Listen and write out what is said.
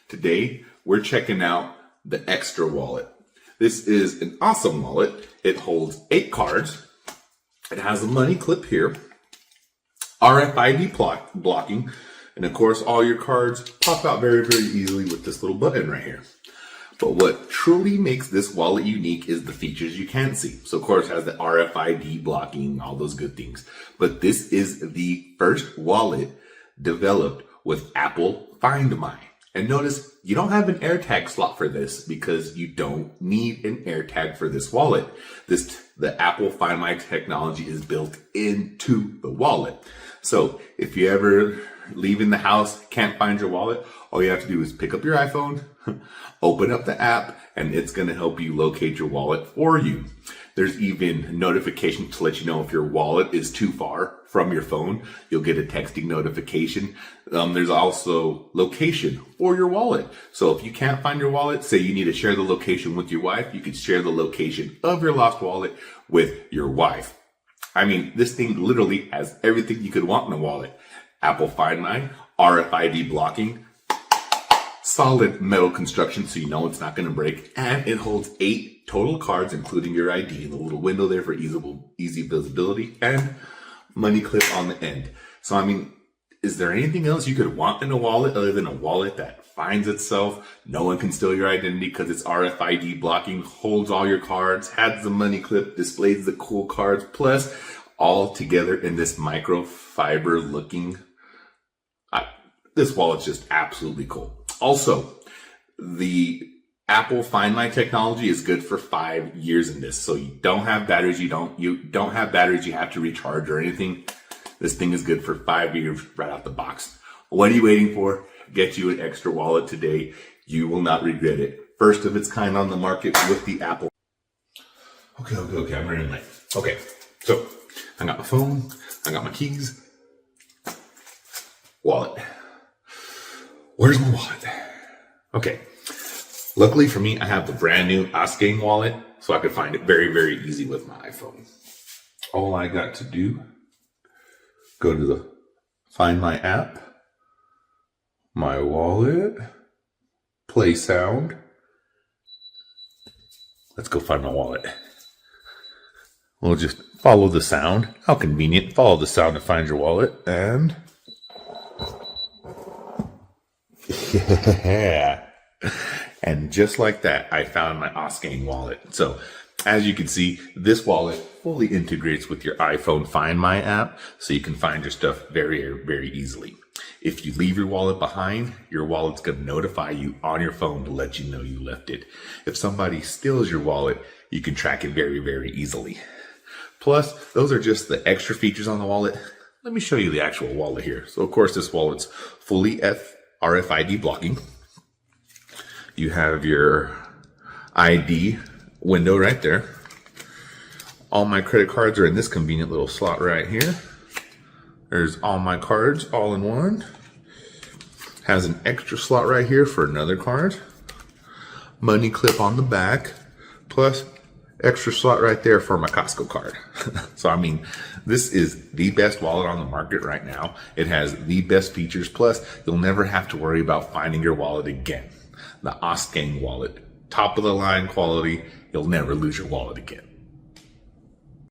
Today, we're checking out the Extra Wallet. This is an awesome wallet. It holds 8 cards. It has a money clip here, RFID blocking, and of course, all your cards pop out very, very easily with this little button right here. But what truly makes this wallet unique is the features you can't see. So of course it has the RFID blocking, all those good things. But this is the first wallet developed with Apple Find My. And notice you don't have an AirTag slot for this because you don't need an AirTag for this wallet. The Apple Find My technology is built into the wallet. So if you ever leaving the house, can't find your wallet, all you have to do is pick up your iPhone, open up the app, and it's going to help you locate your wallet for you. There's even notification to let you know if your wallet is too far from your phone. You'll get a texting notification. There's also location for your wallet. So if you can't find your wallet, say you need to share the location with your wife, you could share the location of your lost wallet with your wife. I mean, this thing literally has everything you could want in a wallet. Apple Find My, RFID blocking, solid metal construction so you know it's not going to break, and it holds 8 total cards including your ID in the little window there for easy visibility, and money clip on the end. So I mean, is there anything else you could want in a wallet other than a wallet that finds itself? No one can steal your identity because it's RFID blocking, holds all your cards, has the money clip, displays the cool cards, plus all together in this microfiber looking. This wallet's just absolutely cool. Also, the Apple Find My technology is good for 5 years in this. So you don't have batteries, you don't have batteries you have to recharge or anything. This thing is good for 5 years right out the box. What are you waiting for? Get you an Extra Wallet today. You will not regret it. First of its kind on the market with the Apple. Okay, I'm running late. Okay, so I got my phone, I got my keys, wallet. Where's my wallet? Okay. Luckily for me, I have the brand new Auskang wallet, so I could find it very, very easy with my iPhone. All I got to do, go to the Find My app, my wallet, play sound. Let's go find my wallet. We'll just follow the sound. How convenient. Follow the sound to find your wallet, and yeah. And just like that, I found my Auskang wallet. So as you can see, this wallet fully integrates with your iPhone Find My app, so you can find your stuff very, very easily. If you leave your wallet behind, your wallet's going to notify you on your phone to let you know you left it. If somebody steals your wallet, you can track it very, very easily. Plus, those are just the extra features on the wallet. Let me show you the actual wallet here. So of course, this wallet's fully RFID blocking. You have your ID window right there. All my credit cards are in this convenient little slot right here. There's all my cards all in one. Has an extra slot right here for another card. Money clip on the back, plus extra slot right there for my Costco card. So I mean, this is the best wallet on the market right now. It has the best features, plus you'll never have to worry about finding your wallet again. The Auskang wallet, top of the line quality. You'll never lose your wallet again.